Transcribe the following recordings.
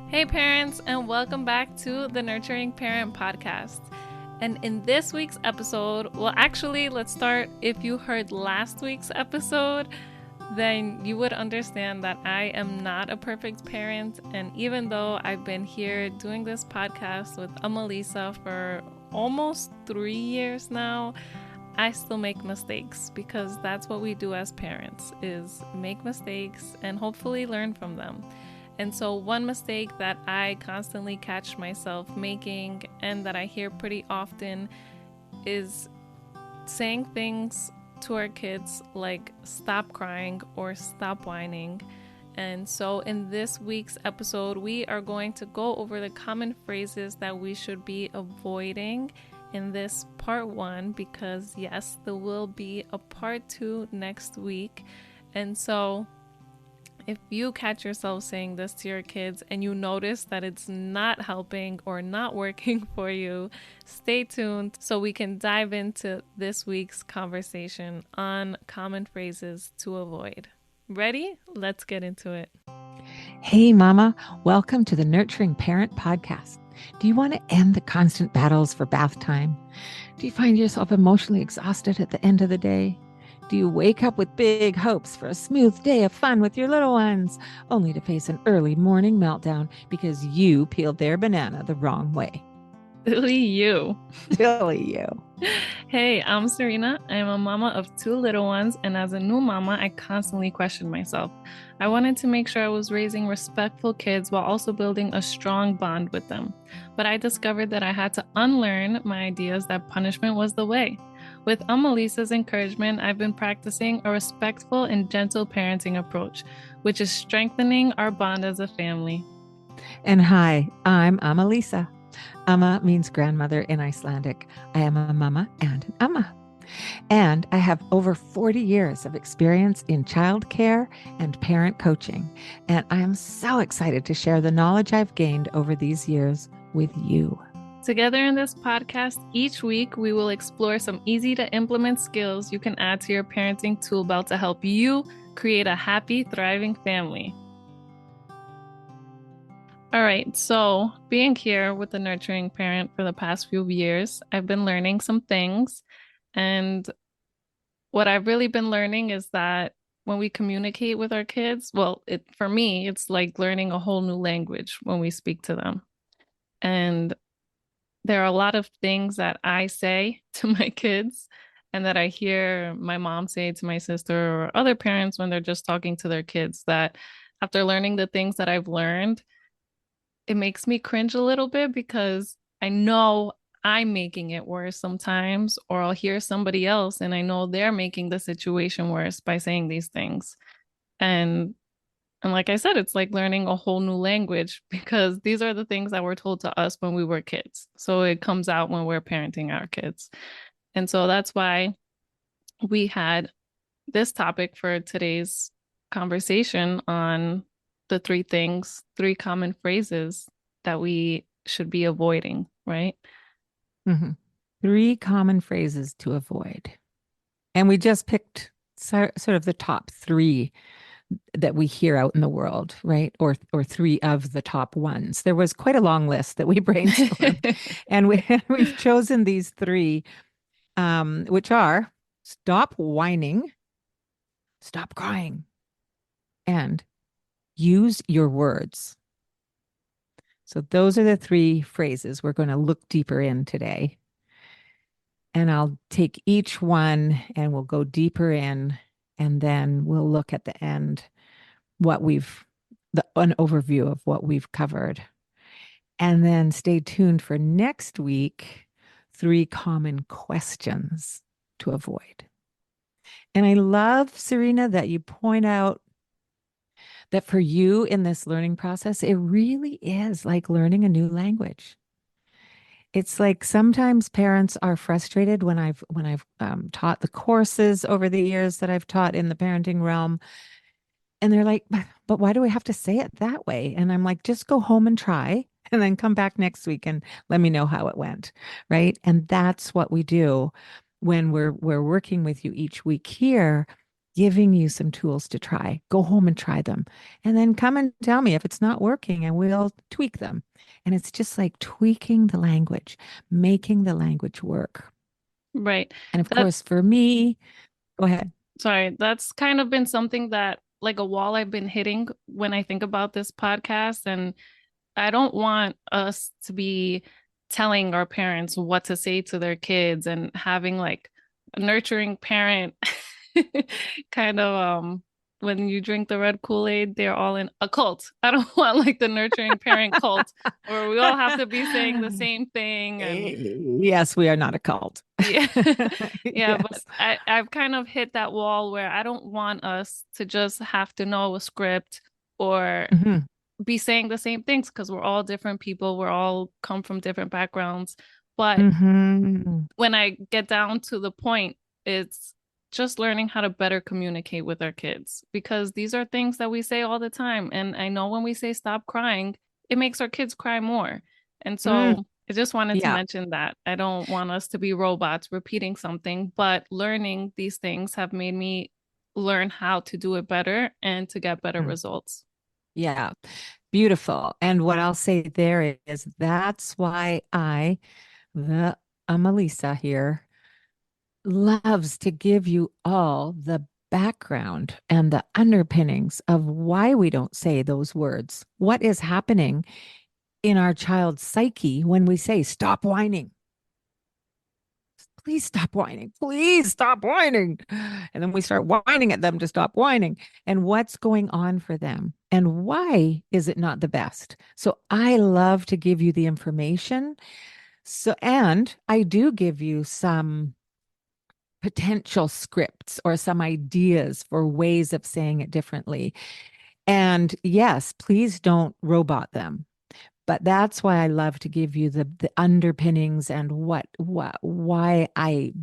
Hey, parents, and welcome back to the Nurturing Parent Podcast. And in this week's episode, well, actually, let's start. If you heard last week's episode, then you would understand that I am not a perfect parent. And even though I've been here doing this podcast with Lisa for almost 3 years now, I still make mistakes because that's what we do as parents, is make mistakes and hopefully learn from them. And so one mistake that I constantly catch myself making and that I hear pretty often is saying things to our kids like stop crying or stop whining. And so in this week's episode, we are going to go over the common phrases that we should be avoiding in this part 1, because yes, there will be a part 2 next week. And so if you catch yourself saying this to your kids and you notice that it's not helping or not working for you, stay tuned so we can dive into this week's conversation on common phrases to avoid. Ready? Let's get into it. Hey, Mama. Welcome to the Nurturing Parent Podcast. Do you want to end the constant battles for bath time? Do you find yourself emotionally exhausted at the end of the day? Do you wake up with big hopes for a smooth day of fun with your little ones, only to face an early morning meltdown because you peeled their banana the wrong way? Silly you. Silly you. Hey, I'm Sareena. I'm a mama of 2 little ones, and as a new mama, I constantly questioned myself. I wanted to make sure I was raising respectful kids while also building a strong bond with them. But I discovered that I had to unlearn my ideas that punishment was the way. With Lisa's encouragement, I've been practicing a respectful and gentle parenting approach, which is strengthening our bond as a family. And hi, I'm Lisa. Amma means grandmother in Icelandic. I am a mama and an amma. And I have over 40 years of experience in childcare and parent coaching. And I am so excited to share the knowledge I've gained over these years with you. Together in this podcast, each week we will explore some easy to implement skills you can add to your parenting tool belt to help you create a happy, thriving family. All right, so being here with the Nurturing Parent for the past few years, I've been learning some things. And what I've really been learning is that when we communicate with our kids, well, for me, it's like learning a whole new language when we speak to them. And there are a lot of things that I say to my kids and that I hear my mom say to my sister or other parents when they're just talking to their kids, that after learning the things that I've learned, it makes me cringe a little bit because I know I'm making it worse sometimes, or I'll hear somebody else and I know they're making the situation worse by saying these things. And and like I said, it's like learning a whole new language because these are the things that were told to us when we were kids. So it comes out when we're parenting our kids. And so that's why we had this topic for today's conversation on the 3 common phrases that we should be avoiding, right? Mm-hmm. 3 common phrases to avoid. And we just picked sort of the top 3 that we hear out in the world, right? Or 3 of the top ones. There was quite a long list that we brainstormed, and we've chosen these 3, which are stop whining, stop crying, and use your words. So those are the 3 phrases we're going to look deeper in today. And I'll take each one and we'll go deeper in, and then we'll look at the end an overview of what we've covered. And then stay tuned for next week, 3 common questions to avoid. And I love, Sareena, that you point out that for you in this learning process, it really is like learning a new language. It's like sometimes parents are frustrated when I've taught the courses over the years that I've taught in the parenting realm. And they're like, but why do we have to say it that way? And I'm like, just go home and try and then come back next week and let me know how it went. Right. And that's what we do when we're working with you each week here. giving you some tools to try. Go home and try them. And then come and tell me if it's not working and we'll tweak them. And it's just like tweaking the language, making the language work. Right. And of That course, for me, go ahead. Sorry, that's kind of been something that, like, a wall I've been hitting when I think about this podcast. And I don't want us to be telling our parents what to say to their kids and having like a nurturing parent kind of when you drink the red Kool-Aid, they're all in a cult. I don't want like the nurturing parent cult where we all have to be saying the same thing. And Yes, we are not a cult. yeah. Yeah, but Yes. I've kind of hit that wall where I don't want us to just have to know a script or Mhm. be saying the same things because we're all different people. We're all come from different backgrounds. But Mhm. when I get down to the point, it's just learning how to better communicate with our kids because these are things that we say all the time. And I know when we say stop crying, it makes our kids cry more. And Mm, so I just wanted to yeah. mention that. I don't want us to be robots repeating something, but learning these things have made me learn how to do it better and to get better Mm, results. yeah. Beautiful. And what I'll say there is that's why the Lisa here, loves to give you all the background and the underpinnings of why we don't say those words. What is happening in our child's psyche when we say, stop whining? Please stop whining. Please stop whining. And then we start whining at them to stop whining. And what's going on for them? And why is it not the best? So I love to give you the information. So, and I do give you some potential scripts or some ideas for ways of saying it differently. And yes, please don't robot them. But that's why I love to give you the underpinnings and why I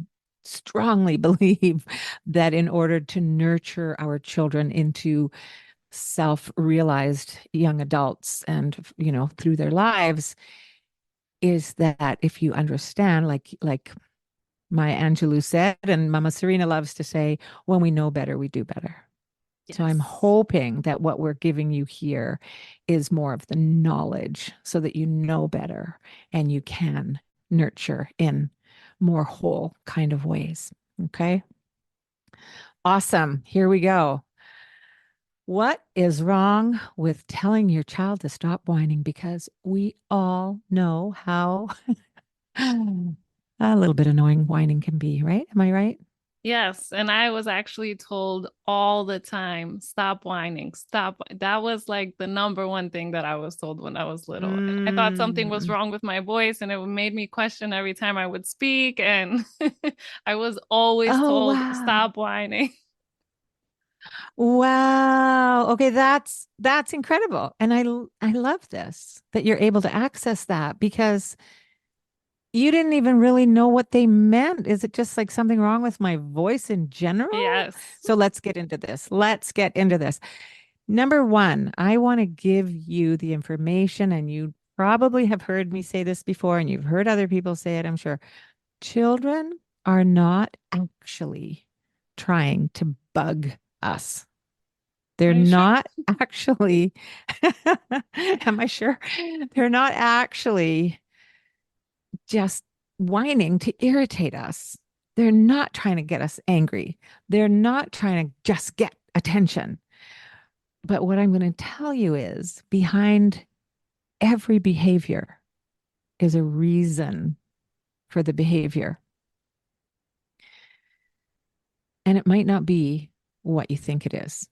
strongly believe that in order to nurture our children into self-realized young adults and through their lives is that if you understand like Maya Angelou said, and Mama Sareena loves to say, when we know better, we do better. So I'm Yes. hoping that what we're giving you here is more of the knowledge so that you know better and you can nurture in more whole kind of ways. Okay. Awesome. Here we go. What is wrong with telling your child to stop whining? Because we all know how a little bit annoying whining can be, right? Am I right? Yes, and I was actually told all the time, stop whining, stop. That was like the number one thing that I was told when I was little. And I thought something was Mm. wrong with my voice, and it made me question every time I would speak. And I was always Oh, told, wow. stop whining. Wow. Okay, that's incredible. And I love this that you're able to access that because you didn't even really know what they meant. Is it just like something wrong with my voice in general? Yes. So let's get into this. Let's get into this. Number one, I want to give you the information, and you probably have heard me say this before, and you've heard other people say it, I'm sure. Children are not actually trying to bug us. They're Are you sure? not actually, am I sure? They're not actually just whining to irritate us. They're not trying to get us angry. They're not trying to just get attention. But what I'm going to tell you is behind every behavior is a reason for the behavior. And it might not be what you think it is.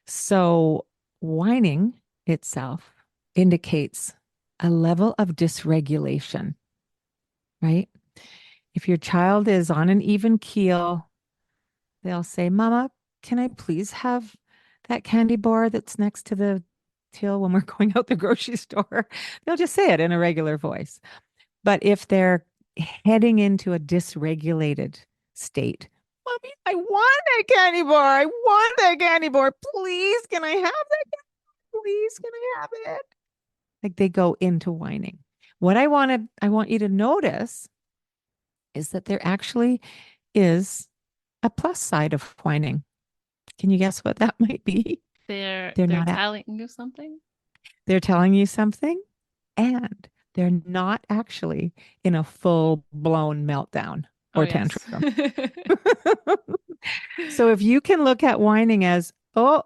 So, whining itself indicates a level of dysregulation, right? If your child is on an even keel, they'll say, Mama, can I please have that candy bar that's next to the till when we're going out the grocery store? They'll just say it in a regular voice. But if they're heading into a dysregulated state, Mommy, I want that candy bar. I want that candy bar. Please, can I have that? Please, can I have it? Like they go into whining. What I want you to notice is that there actually is a plus side of whining. Can you guess what that might be? They're They're not at, telling you something. they're telling you something and they're not actually in a full blown meltdown Oh or yes. tantrum. So if you can look at whining as, oh,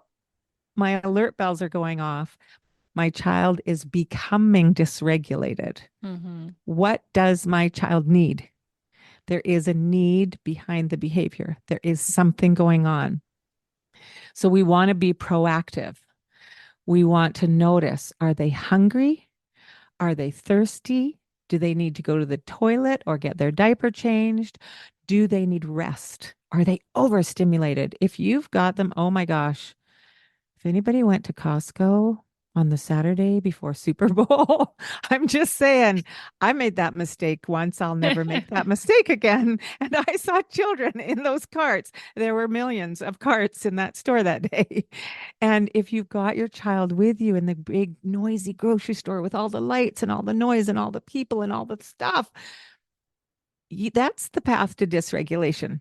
my alert bells are going off, my child is becoming dysregulated. Mm-hmm. What does my child need? There is a need behind the behavior. There is something going on. So we want to be proactive. We want to notice, are they hungry? Are they thirsty? Do they need to go to the toilet or get their diaper changed? Do they need rest? Are they overstimulated? If you've got them, oh my gosh, if anybody went to Costco on the Saturday before Super Bowl, I'm just saying, I made that mistake once. I'll never make that mistake again. And I saw children in those carts. There were millions of carts in that store that day. And if you've got your child with you in the big, noisy grocery store with all the lights and all the noise and all the people and all the stuff, that's the path to dysregulation.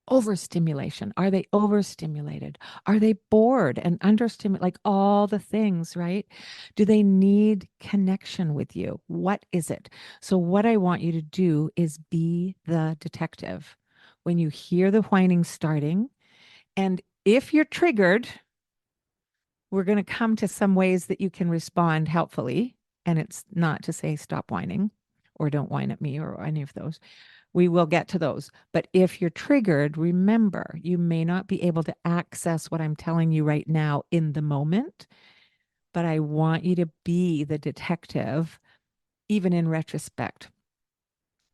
Overstimulation. Are they overstimulated? Are they bored and understimulated? Like all the things, right? Do they need connection with you? What is it? So, what I want you to do is be the detective. When you hear the whining starting, and if you're triggered, we're going to come to some ways that you can respond helpfully. And it's not to say stop whining or don't whine at me or any of those. We will get to those. But if you're triggered, remember, you may not be able to access what I'm telling you right now in the moment, but I want you to be the detective, even in retrospect.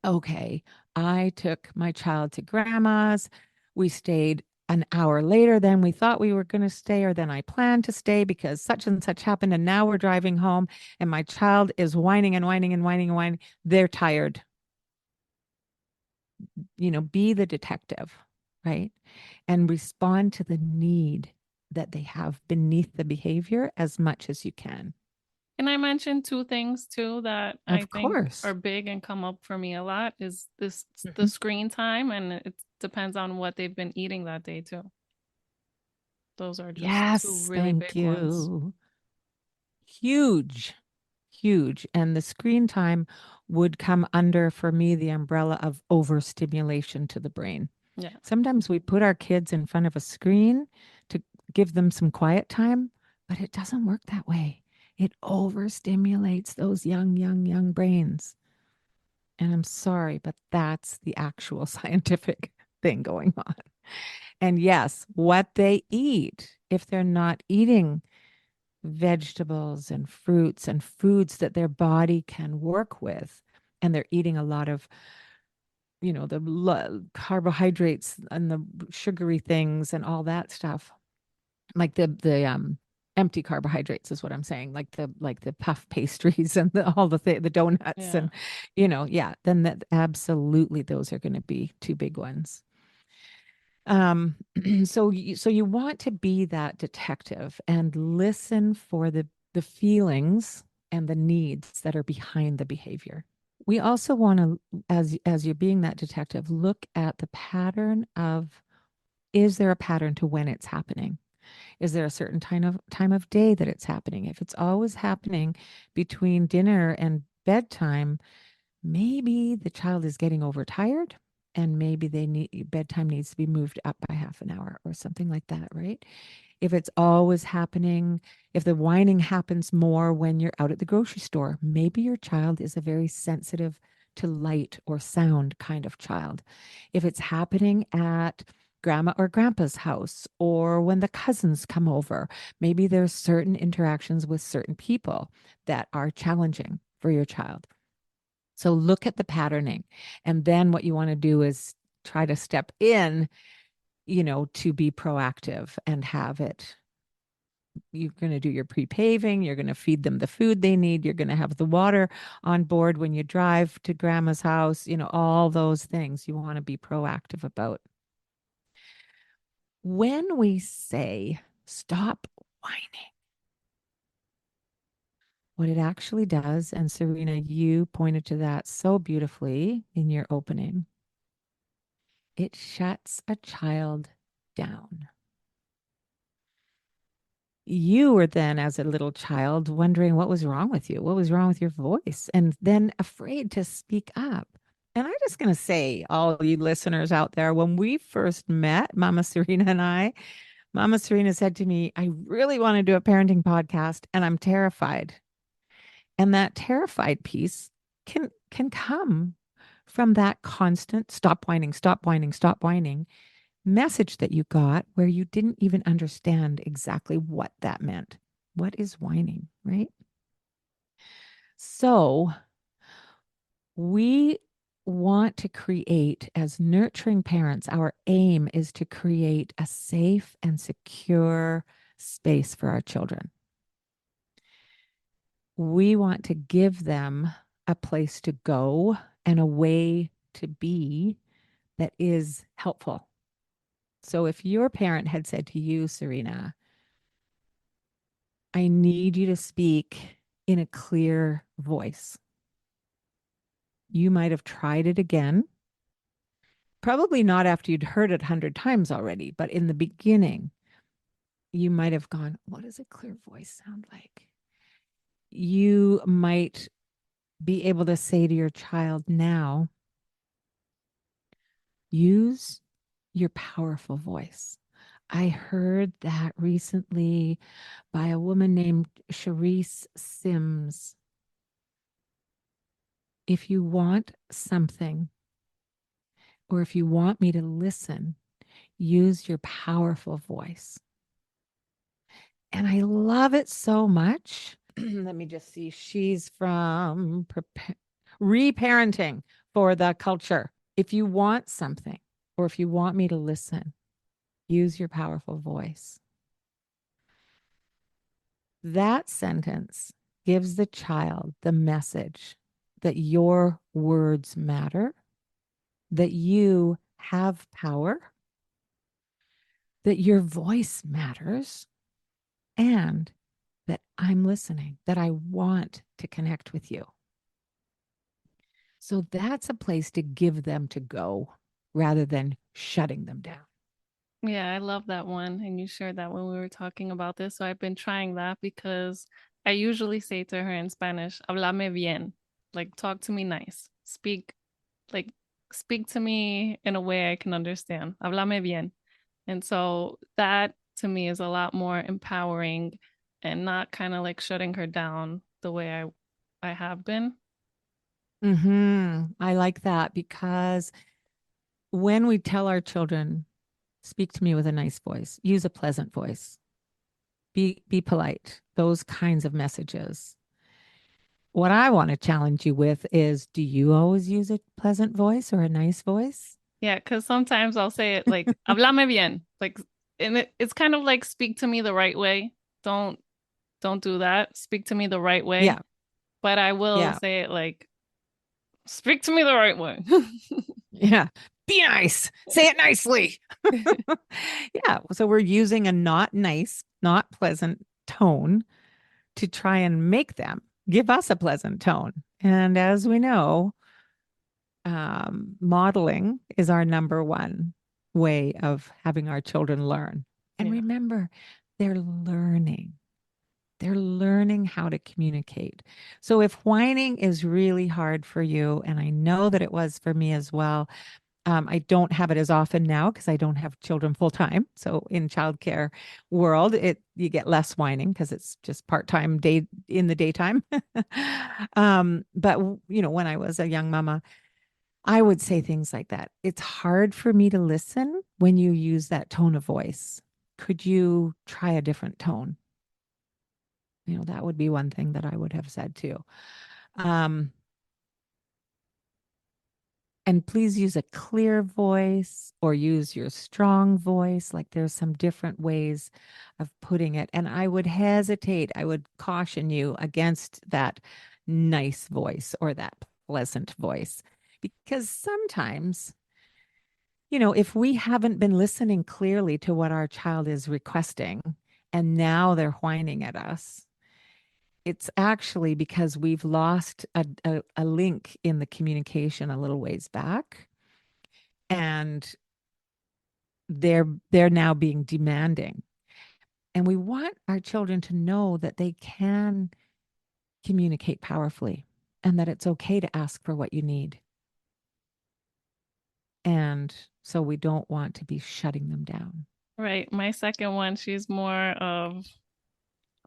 Okay, I took my child to grandma's. We stayed an hour later than we thought we were going to stay, or than I planned to stay because such and such happened. And now we're driving home, and my child is whining and whining and whining and whining. They're tired. Be the detective, right? And respond to the need that they have beneath the behavior as much as you can. Can I mention two things too that I Of think are course. big and come up for me a lot is this the Mhm. screen time, and it depends on what they've been eating that day too. Those are just two Yes, really thank big ones. you. Huge, huge. And the screen time would come under, for me, the umbrella of overstimulation to the brain. Yeah. Sometimes we put our kids in front of a screen to give them some quiet time, but it doesn't work that way. It overstimulates those young, young, young brains. And I'm sorry, but that's the actual scientific thing going on. And yes, what they eat, if they're not eating vegetables and fruits and foods that their body can work with, and they're eating a lot of the carbohydrates and the sugary things and all that stuff, like the empty carbohydrates is what I'm saying, like the puff pastries and all the donuts Yeah. and yeah, then that absolutely those are going to be two big ones. um so you want to be that detective and listen for the feelings and the needs that are behind the behavior. We also want to, as you're being that detective, look at the pattern of, is there a pattern to when it's happening? Is there a certain time of day that it's happening? If it's always happening between dinner and bedtime, maybe the child is getting overtired and maybe they need bedtime needs to be moved up by half an hour or something like that, right? If it's always happening, if the whining happens more when you're out at the grocery store, maybe your child is a very sensitive to light or sound kind of child. If it's happening at grandma or grandpa's house or when the cousins come over, maybe there's certain interactions with certain people that are challenging for your child. So look at the patterning. And then what you want to do is try to step in, to be proactive and have it. You're going to do your pre-paving, you're going to feed them the food they need, you're going to have the water on board when you drive to grandma's house, all those things you want to be proactive about. When we say stop whining, what it actually does, and Sareena, you pointed to that so beautifully in your opening, It shuts a child down. You were then, as a little child, wondering what was wrong with you, what was wrong with your voice, and then afraid to speak up. And I'm just going to say, all you listeners out there, when we first met, Mama Sareena and I, Mama Sareena said to me, I really want to do a parenting podcast and I'm terrified. And that terrified piece can come from that constant stop whining, stop whining, stop whining message that you got where you didn't even understand exactly what that meant. What is whining, right? So we want to create, as nurturing parents, our aim is to create a safe and secure space for our children. We want to give them a place to go and a way to be that is helpful. So if your parent had said to you, Sareena, I need you to speak in a clear voice, you might have tried it again. Probably not after you'd heard it 100 times already, but in the beginning, you might have gone, what does a clear voice sound like? You might be able to say to your child now, use your powerful voice. I heard that recently by a woman named Charisse Sims. If you want something, or if you want me to listen, use your powerful voice. And I love it so much. Let me just see. She's from Reparenting for the Culture. If you want something, or if you want me to listen, use your powerful voice. That sentence gives the child the message that your words matter, that you have power, that your voice matters, and that I'm listening, that I want to connect with you. So that's a place to give them to go rather than shutting them down. Yeah, I love that one. And you shared that when we were talking about this. So I've been trying that because I usually say to her in Spanish, háblame bien, like talk to me nice. Like speak to me in a way I can understand. Háblame bien. And so that to me is a lot more empowering and not kind of like shutting her down the way I have been. I like that because when we tell our children, speak to me with a nice voice, use a pleasant voice, be polite, those kinds of messages. What I want to challenge you with is, do you always use a pleasant voice or a nice voice? Yeah, because sometimes I'll say it like háblame bien. Like and it's kind of like speak to me the right way. Don't don't do that. Speak to me the right way. Yeah. But I will Yeah. say it like speak to me the right way. Yeah. Be nice. Say it nicely. Yeah. So we're using a not nice, not pleasant tone to try and make them give us a pleasant tone. And as we know, modeling is our number one way of having our children learn. And Yeah. remember, they're learning. They're learning how to communicate. So if whining is really hard for you, and I know that it was for me as well, I don't have it as often now because I don't have children full time. So in childcare world, you get less whining because it's just part time day in the daytime. But when I was a young mama, I would say things like that. It's hard for me to listen when you use that tone of voice. Could you try a different tone? That would be one thing that I would have said too. Um, and please use a clear voice or use your strong voice. Like there's some different ways of putting it. And I would hesitate, I would caution you against that nice voice or that pleasant voice. Because sometimes, if we haven't been listening clearly to what our child is requesting and now they're whining at us, it's actually because we've lost a link in the communication a little ways back. and they're now being demanding. And we want our children to know that they can communicate powerfully and that it's okay to ask for what you need. And so we don't want to be shutting them down. Right. My second one, she's more of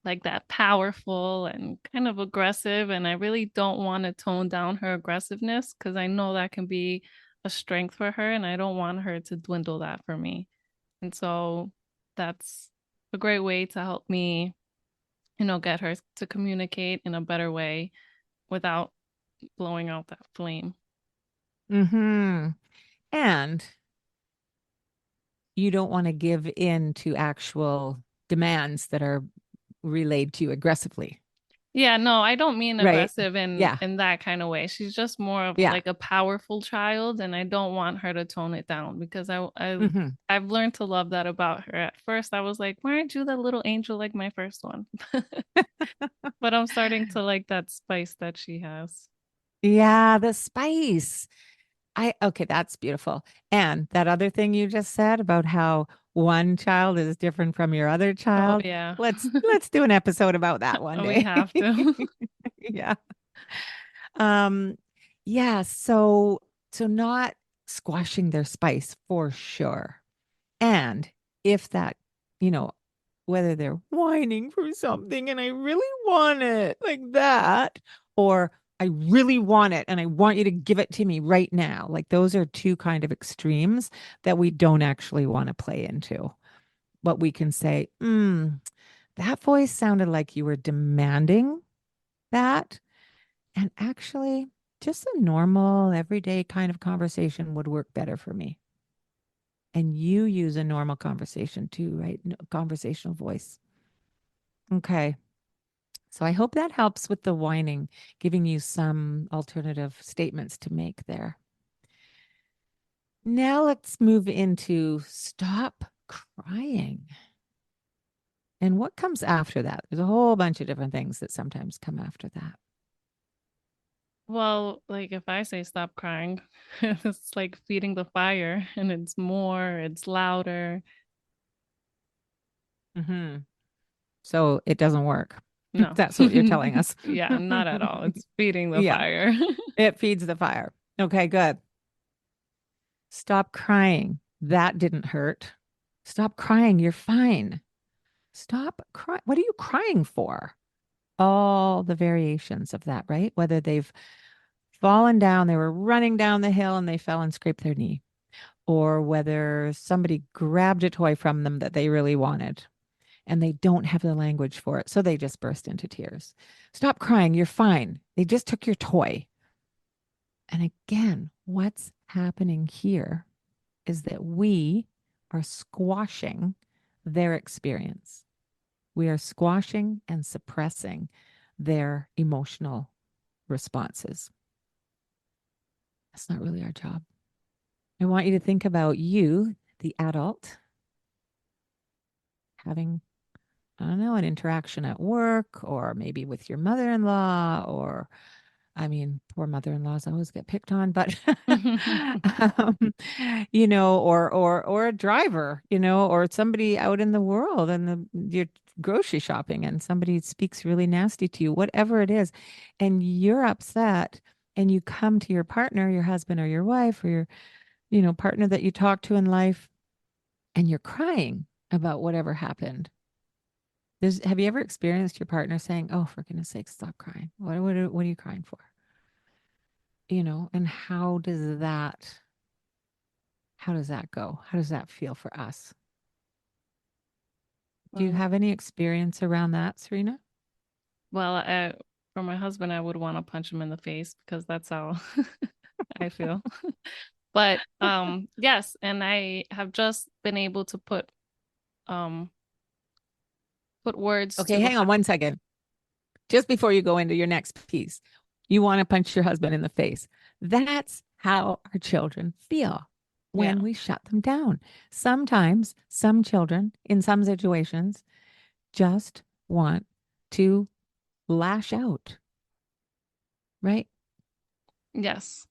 like that powerful and kind of aggressive. And I really don't want to tone down her aggressiveness because I know that can be a strength for her. And I don't want her to dwindle that for me. And so that's a great way to help me, get her to communicate in a better way without blowing out that flame. Mm-hmm. And you don't want to give in to actual demands that are relayed to you aggressively. Yeah, no, I don't mean Right. aggressive in Yeah. in that kind of way. She's just more of Yeah. like a powerful child, and I don't want her to tone it down because Mm-hmm. I've learned to love that about her. At first, I was like, "Why aren't you that little angel like my first one?" But I'm starting to like that spice that she has. Yeah, the spice. Okay, that's beautiful. And that other thing you just said about how one child is different from your other Oh child, yeah, let's do an episode about that one we day. have to. Yeah. Um, yeah, so not squashing their spice for sure. And if that, you know, whether they're whining for something and I really want it like that, or I really want it and I want you to give it to me right now. Like those are two kind of extremes that we don't actually want to play into. But we can say, that voice sounded like you were demanding that. And actually, just a normal, everyday kind of conversation would work better for me. And you use a normal conversation too, right? Conversational voice. Okay. So I hope that helps with the whining, giving you some alternative statements to make there. Now let's move into stop crying. And what comes after that? There's a whole bunch of different things that sometimes come after that. Well, like if I say stop crying, it's like feeding the fire, and it's more, it's louder. Hmm. So it doesn't work. No. That's what you're telling us. Yeah, not at all. It's feeding the Yeah, fire. it feeds the fire. Okay, good. Stop crying. That didn't hurt. Stop crying. You're fine. Stop crying. What are you crying for? All the variations of that, right? Whether they've fallen down, they were running down the hill and they fell and scraped their knee, or whether somebody grabbed a toy from them that they really wanted and they don't have the language for it. So they just burst into tears. Stop crying. You're fine. They just took your toy. And again, what's happening here is that we are squashing their experience. We are squashing and suppressing their emotional responses. That's not really our job. I want you to think about you, the adult, having, I don't know, an interaction at work or maybe with your mother in law, or, I mean, poor mother in laws always get picked on, but, um, or a driver, or somebody out in the world and you're grocery shopping and somebody speaks really nasty to you, whatever it is, and you're upset and you come to your partner, your husband or your wife or your, partner that you talk to in life and you're crying about whatever happened. Have you ever experienced your partner saying, "Oh, for goodness sakes, stop crying. What are you crying for?" And how does that go? How does that feel for us? Do you Well, have any experience around that, Sareena? well, for my husband, I would want to punch him in the face because that's how I feel. But yes, and I have just been able to um put words Okay, to hang on one second. Just before you go into your next piece, you want to punch your husband in the face. That's how our children feel yeah, when we shut them down. Sometimes some children in some situations just want to lash out, right? yes.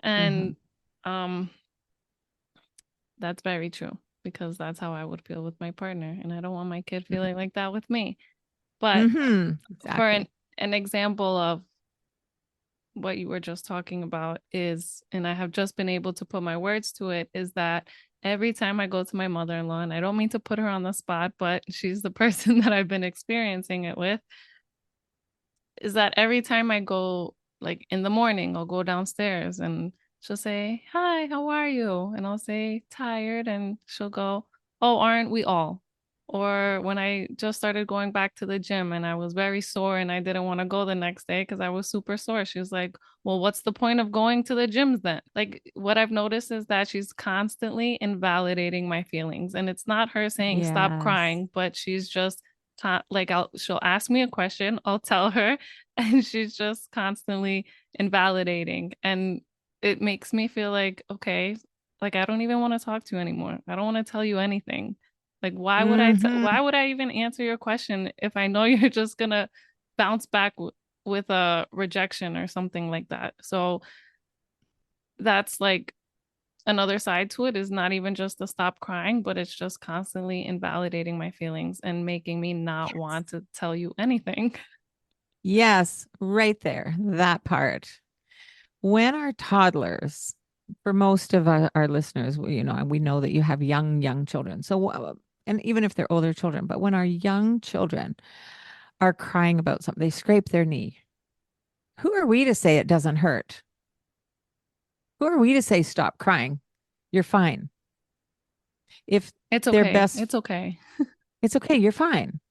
Mm-hmm. And um That's very true because that's how I would feel with my partner. And I don't want my kid feeling like that with me. But for Exactly. an example of what you were just talking about is, and I have just been able to put my words to it, is that every time I go to my mother in law, and I don't mean to put her on the spot, but she's the person that I've been experiencing it with, is that every time I go, like in the morning, I'll go downstairs and she'll say, "Hi, how are you?" And I'll say, "Tired." And she'll go, "Oh, aren't we all?" Or when I just started going back to the gym and I was very sore and I didn't want to go the next day because I was super sore, she was like, "Well, what's the point of going to the gyms then?" Like, what I've noticed is that she's constantly invalidating my feelings. And it's not her saying, "Stop Yes. crying," but she's just like she'll ask me a question, I'll tell her, and she's just constantly invalidating. And it makes me feel like, okay, like I don't even want to talk to you anymore. I don't want to tell you anything. Like why Hmm. would I even answer your question if I know you're just gonna bounce back with a rejection or something like that? So that's like another side to it, is not even just to stop crying, but it's just constantly invalidating my feelings and making me not want to tell you anything. Yes, right there, that part. When our toddlers, for most of our listeners, we know that you have young children. So, and even if they're older children, but when our young children are crying about something, they scrape their knee. Who are we to say it doesn't hurt? Who are we to say stop crying? You're fine. If It's their okay. best, It's okay. it's okay. You're fine,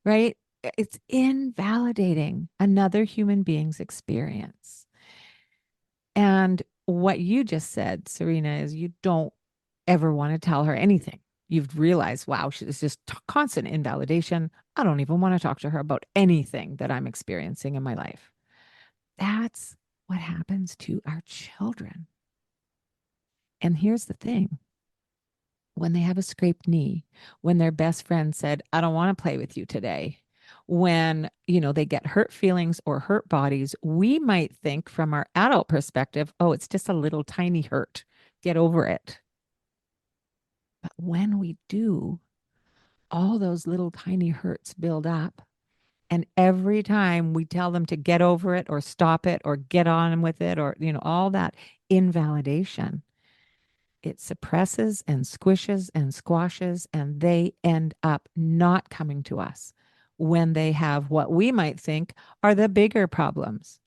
right? It's invalidating another human being's experience. And what you just said, Sareena, is you don't ever want to tell her anything. You've realized, wow, she's just constant invalidation. I don't even want to talk to her about anything that I'm experiencing in my life. That's what happens to our children. And here's the thing, when they have a scraped knee, when their best friend said, I don't want to play with you today, when, they get hurt feelings or hurt bodies, we might think from our adult perspective, oh, it's just a little tiny hurt. Get over it. But when we do, all those little tiny hurts build up. And every time we tell them to get over it or stop it or get on with it or, all that invalidation, it suppresses and squishes and squashes, and they end up not coming to us when they have what we might think are the bigger problems.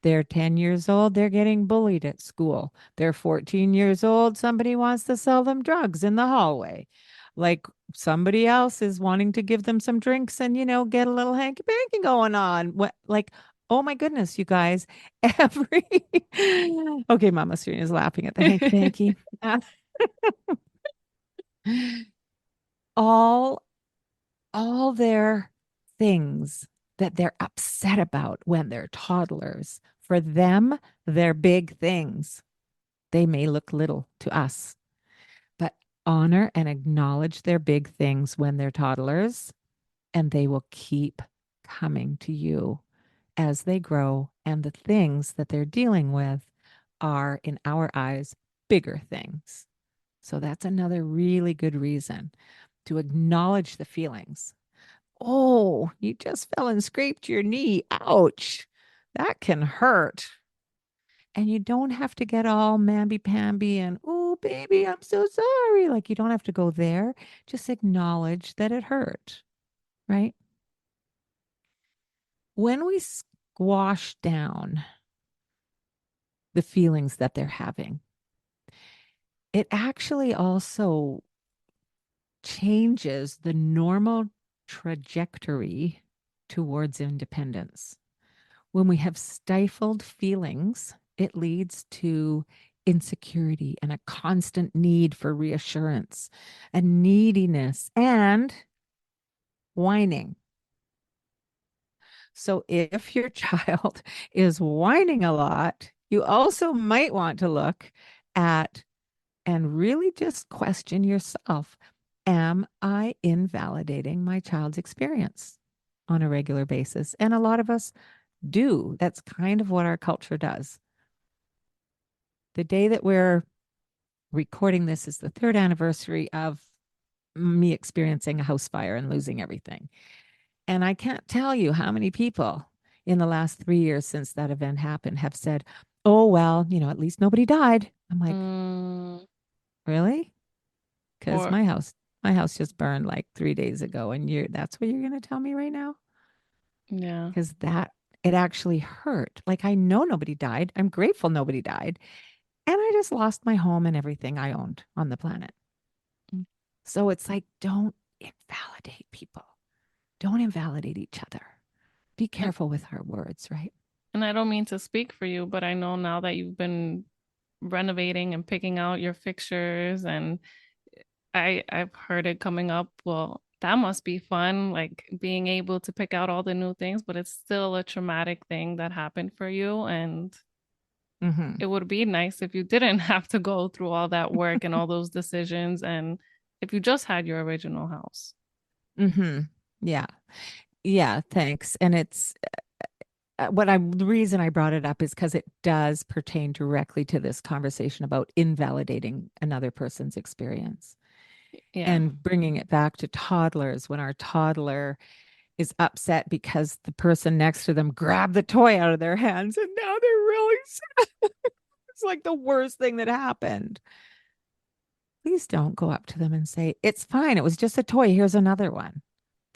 They're 10 years old, they're getting bullied at school. They're 14 years old, somebody wants to sell them drugs in the hallway. Like somebody else is wanting to give them some drinks and, get a little hanky panky going on. What, like, oh my goodness, you guys, every, okay, Mama Serena is laughing at the hanky panky. all all their things that they're upset about when they're toddlers, for them, they're big things. They may look little to us, but honor and acknowledge their big things when they're toddlers, and they will keep coming to you as they grow. And the things that they're dealing with are, in our eyes, bigger things. So that's another really good reason to acknowledge the feelings. Oh, you just fell and scraped your knee. Ouch. That can hurt. And you don't have to get all mamby-pamby and, oh, baby, I'm so sorry. Like, you don't have to go there. Just acknowledge that it hurt, right? When we squash down the feelings that they're having, it actually also changes the normal trajectory towards independence. When we have stifled feelings, it leads to insecurity and a constant need for reassurance, a neediness, and whining. So, if your child is whining a lot, you also might want to look at and really just question yourself. Am I invalidating my child's experience on a regular basis? And a lot of us do. That's kind of what our culture does. The day that we're recording this is the third anniversary of me experiencing a house fire and losing everything. And I can't tell you how many people in the last 3 years since that event happened have said, oh, well, at least nobody died. I'm like, Mm, really? Because or my house just burned like 3 days ago. And that's what you're going to tell me right now? yeah. Because it actually hurt. Like, I know nobody died. I'm grateful nobody died. And I just lost my home and everything I owned on the planet. Mm. So it's like, don't invalidate people. Don't invalidate each other. Be And, careful with our words, right? and I don't mean to speak for you, but I know now that you've been renovating and picking out your fixtures, and I've heard it coming up. Well, that must be fun, like being able to pick out all the new things, but it's still a traumatic thing that happened for you. And Mm-hmm. it would be nice if you didn't have to go through all that work and all those decisions, and if you just had your original house. Mm-hmm. Yeah. Yeah. Thanks. And it's the reason I brought it up is because it does pertain directly to this conversation about invalidating another person's experience Yeah. and bringing it back to toddlers when our toddler is upset because the person next to them grabbed the toy out of their hands and now they're really sad. It's like the worst thing that happened. Please don't go up to them and say, it's fine. It was just a toy. Here's another one.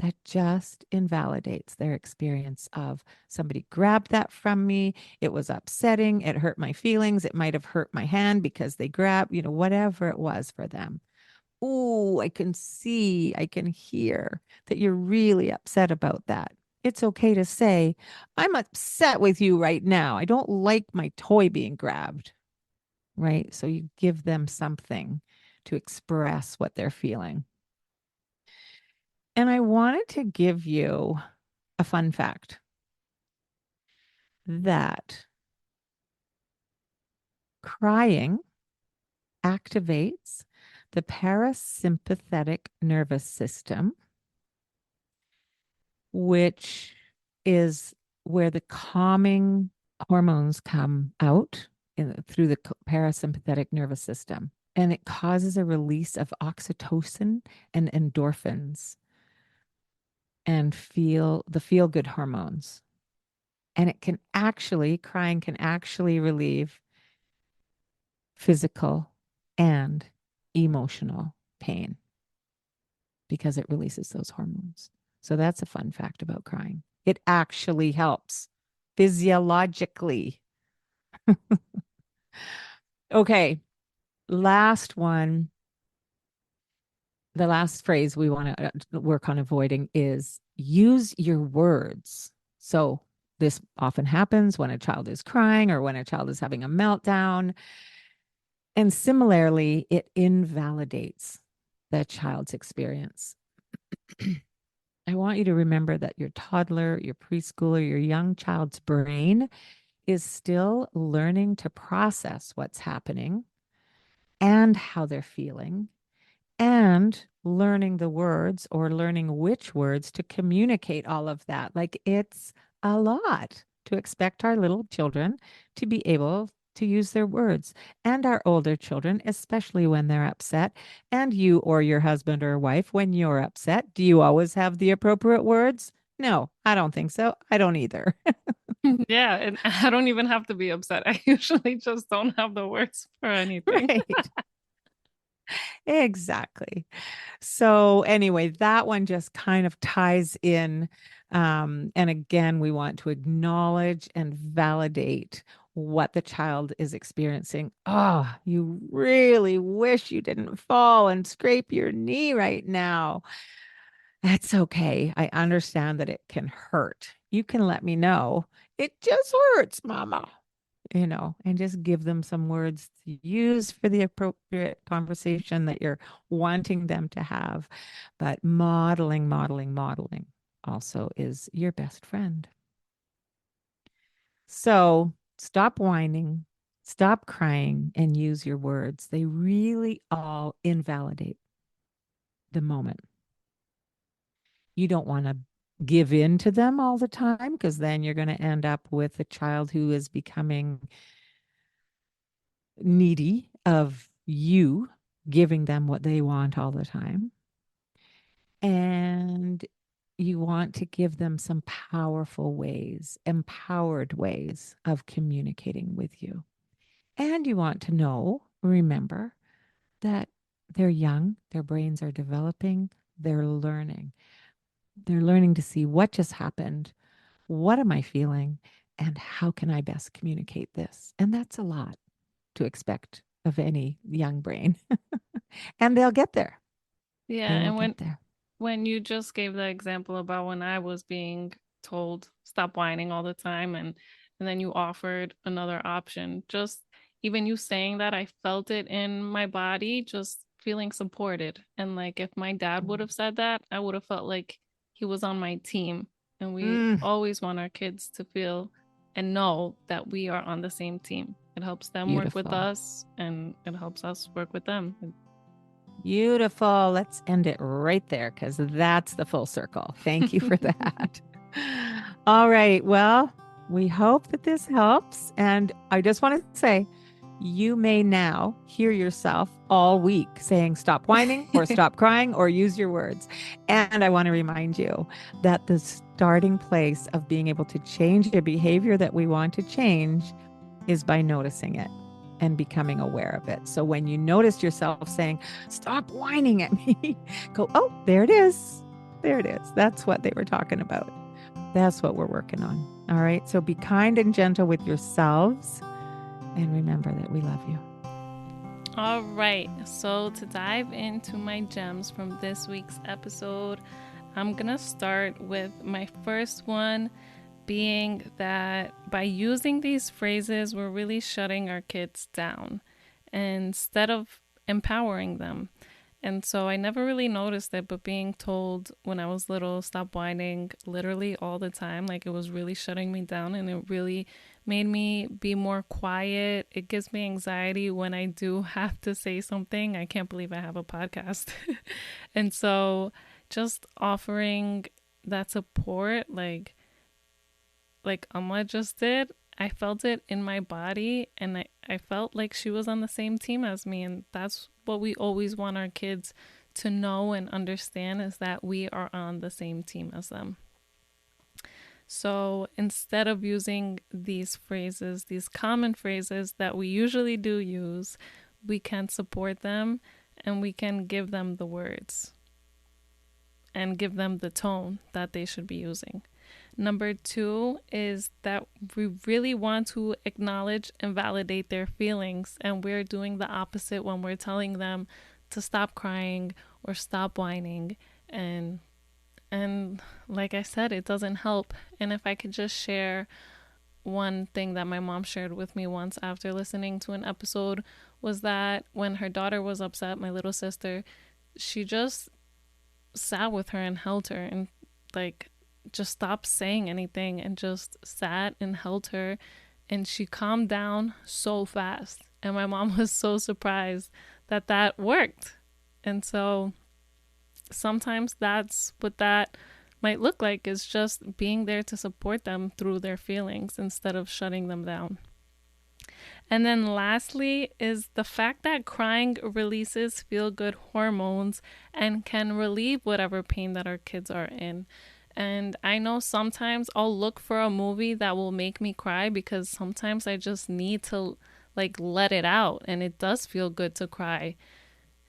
That just invalidates their experience of somebody grabbed that from me. It was upsetting. It hurt my feelings. It might have hurt my hand because they grabbed, whatever it was for them. Oh, I can see, I can hear that you're really upset about that. It's okay to say, I'm upset with you right now. I don't like my toy being grabbed, right? So you give them something to express what they're feeling. And I wanted to give you a fun fact that crying activates the parasympathetic nervous system, which is where the calming hormones come out through the parasympathetic nervous system. And it causes a release of oxytocin and endorphins and feel good hormones. And crying can actually relieve physical and emotional pain because it releases those hormones. So that's a fun fact about crying. It actually helps physiologically. Okay, last one. The last phrase we want to work on avoiding is use your words. So this often happens when a child is crying or when a child is having a meltdown. And similarly, it invalidates the child's experience. I want you to remember that your toddler, your preschooler, your young child's brain is still learning to process what's happening and how they're feeling and learning the words or learning which words to communicate all of that. Like it's a lot to expect our little children to be able to use their words and our older children, especially when they're upset. And you or your husband or wife, when you're upset, do you always have the appropriate words? No, I don't think so. I don't either. Yeah, and I don't even have to be upset. I usually just don't have the words for anything. Right. Exactly. So, anyway, that one just kind of ties in. And again, we want to acknowledge and validate what the child is experiencing. Oh, you really wish you didn't fall and scrape your knee right now. That's okay. I understand that it can hurt. You can let me know. It just hurts, mama, and just give them some words to use for the appropriate conversation that you're wanting them to have. But modeling also is your best friend. So stop whining, stop crying, and use your words. They really all invalidate the moment. You don't want to give in to them all the time because then you're going to end up with a child who is becoming needy of you giving them what they want all the time. And you want to give them some powerful ways, empowered ways of communicating with you. And you want to know, remember, that they're young, their brains are developing, they're learning. They're learning to see what just happened, what am I feeling, and how can I best communicate this? And that's a lot to expect of any young brain. And they'll get there. Yeah, They will and get there. when you just gave the example about when I was being told stop whining all the time, and then you offered another option, just even you saying that, I felt it in my body, just feeling supported. And like if my dad would have said that, I would have felt like he was on my team. And we Mm, always want our kids to feel and know that we are on the same team. It helps them work with beautiful. us, and it helps us work with them. Beautiful. Let's end it right there because that's the full circle. Thank you for that. All right. Well, we hope that this helps. And I just want to say, you may now hear yourself all week saying stop whining or stop crying or use your words. And I want to remind you that the starting place of being able to change a behavior that we want to change is by noticing it and becoming aware of it. So when you notice yourself saying, stop whining at me, go, oh, there it is. There it is. That's what they were talking about. That's what we're working on. All right. So be kind and gentle with yourselves. And remember that we love you. All right. So to dive into my gems from this week's episode, I'm going to start with my first one being that by using these phrases, we're really shutting our kids down instead of empowering them. And so I never really noticed it, but being told when I was little, stop whining literally all the time, like it was really shutting me down, and it really made me be more quiet. It gives me anxiety when I do have to say something. I can't believe I have a podcast. And so just offering that support, like Amma just did, I felt it in my body, and I felt like she was on the same team as me. And that's what we always want our kids to know and understand, is that we are on the same team as them. So instead of using these phrases, these common phrases that we usually do use, we can support them and we can give them the words and give them the tone that they should be using. Number 2 is that we really want to acknowledge and validate their feelings, and we're doing the opposite when we're telling them to stop crying or stop whining. And like I said, it doesn't help. And if I could just share one thing that my mom shared with me once after listening to an episode, was that when her daughter was upset, my little sister, she just sat with her and held her, and like just stopped saying anything and just sat and held her, and she calmed down so fast. And my mom was so surprised that that worked. And so sometimes that's what that might look like, is just being there to support them through their feelings instead of shutting them down. And then lastly is the fact that crying releases feel-good hormones and can relieve whatever pain that our kids are in. And I know sometimes I'll look for a movie that will make me cry, because sometimes I just need to like let it out, and it does feel good to cry.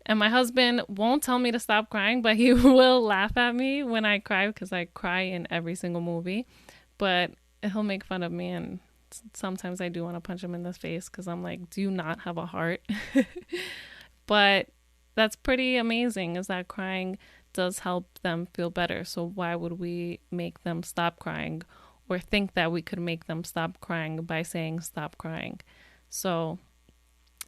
And my husband won't tell me to stop crying, but he will laugh at me when I cry, because I cry in every single movie. But he'll make fun of me, and sometimes I do want to punch him in the face, because I'm like, do you not have a heart? But that's pretty amazing, is that crying does help them feel better. So why would we make them stop crying, or think that we could make them stop crying by saying stop crying? So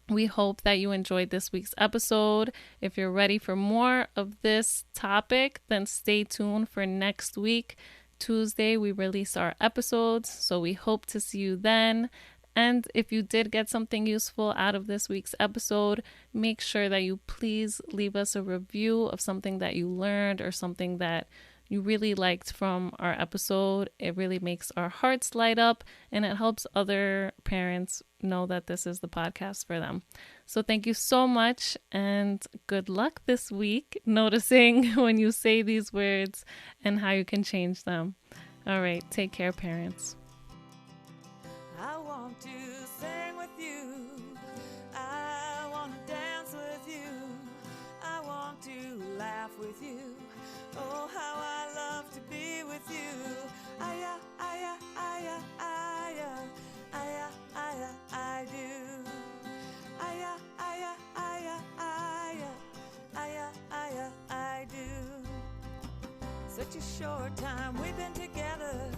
we hope that you enjoyed this week's episode. If you're ready for more of this topic, then stay tuned for next week. Tuesday, we release our episodes, so we hope to see you then. And if you did get something useful out of this week's episode, make sure that you please leave us a review of something that you learned or something that you really liked from our episode. It really makes our hearts light up, and it helps other parents know that this is the podcast for them. So thank you so much, and good luck this week noticing when you say these words and how you can change them. All right, take care, parents. I want to sing with you. I want to dance with you. I want to laugh with you. Oh, how I love to be with you. I do. I do. Such a short time we've been together.